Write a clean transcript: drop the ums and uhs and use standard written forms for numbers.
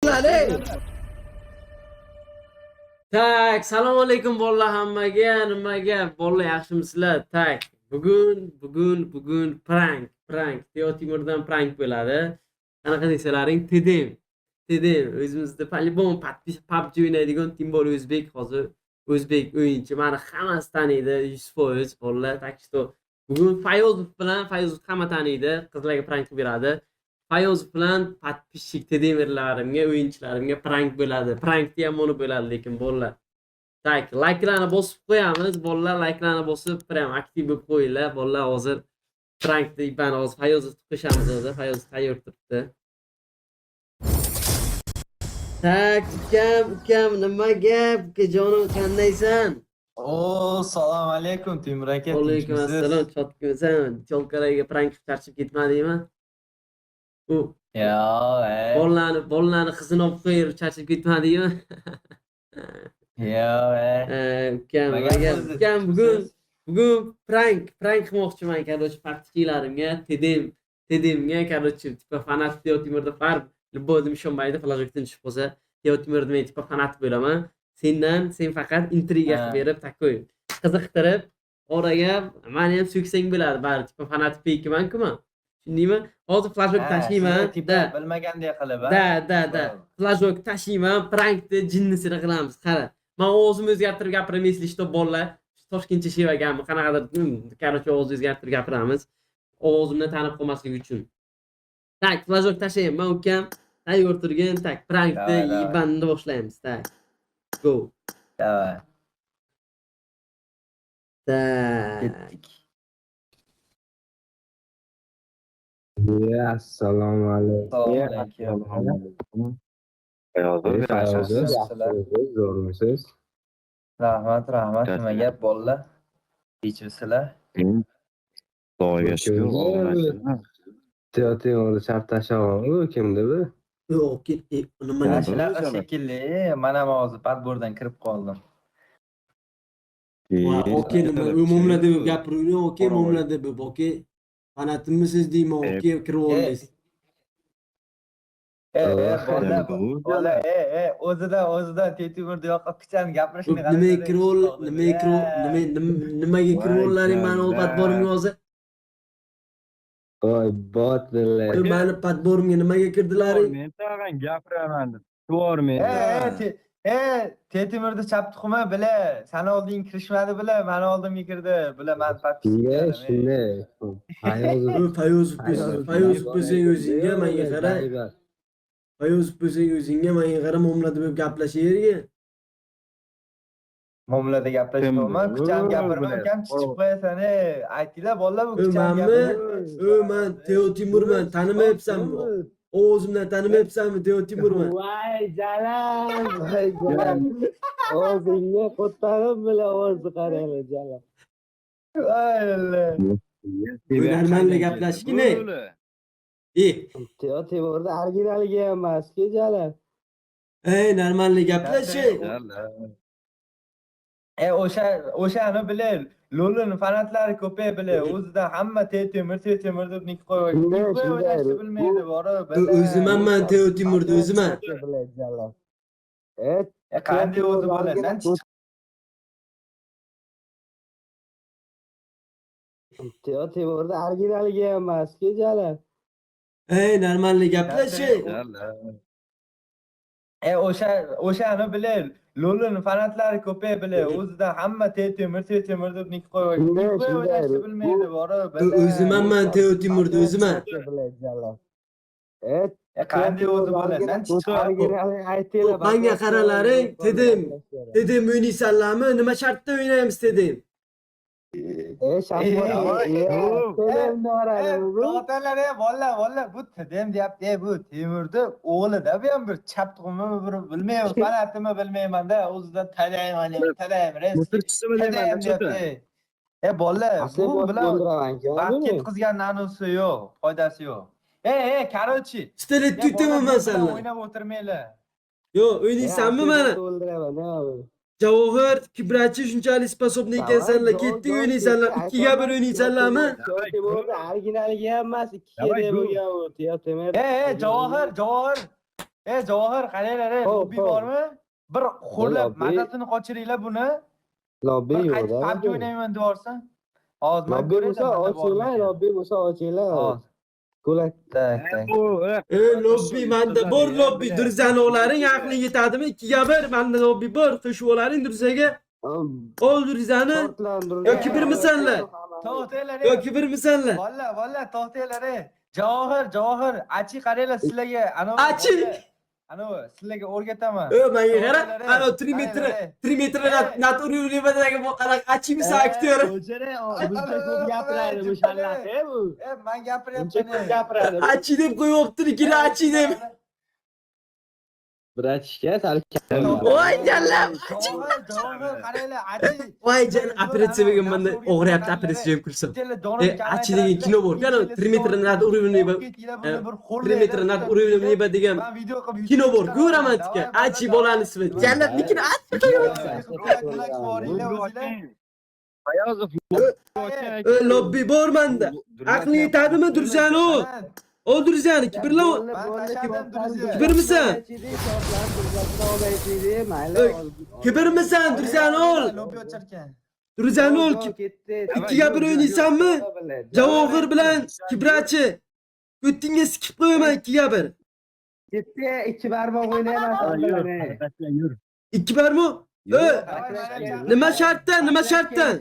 Aley. Tak, assalomu alaykum bolalar hammaga, nimaga? Bolalar yaxshimisizlar? Tak. Bugun prank. Teo Timurdan prank bo'ladi. Qanaqa desalaring, Tedim. O'zimizda по-любому PUBG o'ynaydigan Timbol o'zbek hozir. O'zbek o'yinchi. Mani hammasi taniydi, 100% bolalar. Tak что bugun Fayozov hamma taniydi. Qizlarga prank qilib beradi. Fayozov bilan подписчик tedemirlarimga, o'yinchilarimga prank bo'ladi. Prankda ham mo'ni bo'ladi, lekin bolalar. Tak, layklarni bosib qo'yamiz. Bolalar layklarni bosib, prям aktiv bo'lib qo'yinglar. Bolalar hozir prankda ibani hozir Fayozovni qo'shamiz hozir. Fayozov tayyor turibdi. Tak, ukam, nima gap? Ukajonim, qandaysan? Salom alaykum Timur aka. Alaykum assalom, chotkusan. Cholkalarga prank qilib charchib ketmadingmi? Bolalarni qizini olib qo'yib charchab ketmadingmi? Ukam bugun prank qilmoqchiman, короче, подписчиklarimga, Tedimga, короче, tipa fanat Teo Timurda far любойdim ishonmaydi, flashbekdan tushib qolsa, Teo Timurda men tipa fanat bo'laman. Sen faqat intriga qilib berib, takoy qiziqtirib, oraga meni ham so'ksang bo'ladi, bari tipa fanat feykiman-ku men. Tushundingmi? Hozir flashbek tashlayman. Bilmagandek qilib. Da. Flashbek tashlayman, prankni jinnisini qilamiz. Qara. Men o'zimni o'zgartirib gapiraman, eslashda bolalar. Toshkentcha shevaganmi, qanaqadir, короче, o'zimizni o'zgartirib gapiramiz. O'zimni tanib qolmaslik uchun. Tak, flashbek tashlayman, ukam. Tayyor turgin, tak, prankni yibanni boshlaymiz, tak. Go. Davay. Tak. Assalomu alaykum. Zo'rmisiz? Rahmat. Nima gap bolalar? Kechirsilar. Xudoga shukur. Teo Timurni chap tashlamoqmi? Kimdi bu? Yo'q, nima Shunaqa shekilli. Men ham hozir padbordan kirib qoldim. Okey, nima umumla deb gapiring, okey, umumla deb, okey. Fanatimisiz deymi, okey, kirib olmaysiz. Bola, o'zidan Tetimurda yoqqa pichan gapirishni Nimaga kirib ollaring, mani o padborimga hozir? Voy, botlar. Mani padborimga nimaga kirdilaring? Men tag'in gapiraman deb. To'g'ri Tetimurda chap tuxumi bila, seni olding kirishmadi bila, meni oldimga kirdi. Bila men padpischiklarim. Shunday. Fayozov bo'lsang o'zingga, menga qara. Fayozov bo'lsang o'zingga, menga qara, muomala deb gaplashaverga. Muomala deb gaplashmayman, kucham gapirma, ukam chiqib qo'yasan, aytinglar bolalar bu kucham gapirma. Men Teo Timurman, tanimayapsanmi? O'zimdan tanimayapsanmi, Teo Timurman? Voy jalam. O'zingga qo'ttarim bilan o'zi qaraylar jalam. Normalni gaplashgina. Teo Timurda originaliga emas-ku jalam. Normalni gaplashing. O'shani bilar. Lo'lini fanatlari ko'pay bilar. O'zida hamma Tetimur deb nik qo'yib bilmaydi, bora. O'ziman Teo Timurda o'ziman. Qanday o'zi bo'lasan? Teo Timurda originaliga emas-ku jalam. Normalni gaplashing. O'shani bilar. Lo'lini fanatlari ko'pay bilar. O'zida hamma Tetimur deb nik qo'yib bilmaydi, bora. O'ziman Teo Timurda o'ziman. Qanday o'zi bo'lasan? Menga qaralaring, Tedim o'ynaysanlarmi? Nima shartda o'ynaymiz, Tedim? Bolalar, bu Tedim deyapti, bu Timurda o'g'lida bu ham bir chap tuxumi bir bilmayman, fanatimi bilmayman-da, o'zidan tadayim, bolalar, bu bilan vaqt ketkizgan nanusi yo'q, foydasi yo'q. Короче, Stelet tutdimmi men senlar? O'ynab o'tirmanglar. Yo'q, o'ynaysanmi meni? Javohir, kibrachi shunchalik sposobni ekansanlar, ketding o'ynaysanlar, 2ga 1 o'ynaysanlarmi? Originaliga emas, 2ga bo'lgan u. Javohir. Javohir qaranglar, Hop, lobby hop. bormi? Bir xo'rlab Lobby. mazasini qochiringlar buni. Lobby Bir yo'q qaytib da. PUBG o'ynayman deyorsan. Hozir men Lobby bo'lsa ochinglar, lobby bo'lsa ochinglar. Hozir. Ko'lak. Tak, tak. Bu Lobby manda bor lobby. Durzano'laring aqli yetadimi? 2ga 1 manda lobby bor. Qo'shuvlaring Durzaga. Ol Durzani. Yoki birmisanlar? To'xtanglar. Yoki birmisanlar? Valla to'xtanglar. Javohir, achi qaranglar sizlarga Achi? Anavi sizlarga o'rgataman. Menga qara. Ana 3 metr, 3 metr nat uriyveradigan bu qanaqa achimisa aktyor. Buncha ko'p gapiradi bu shallaqi bu. Men gapiryapman. Achi deb qo'yibdi, ikki achi deb. Bratishga sal Voy jallam. Javohir qaranglar, achi. Voy jan operatsiyaga manda o'g'rayapti operatsiya kursam. Achi degan kino bor. Qani 3 metr nat uriyveradi. 3 metr nat uriyveradi degan Men video qilib kino bor. Ko'raman tika. Achi bolani ismi. Jannatnikini achi qo'yibdi. Ayozov Lobby bor manda. Aqli yetadimi Durzano? Ol Durzani, kibirla. Kibirmisan? Kibirmisan Durzani ol. Lobby ocharkan. Durzani ol. 2ga 1 o'ynaysanmi? Javohir bilan kibrachi. O'ttingga sikib qo'yaman 2ga 1. Ketdi, 2 barmoq o'ynayman. yur. 2 barmi? Nima shartdan?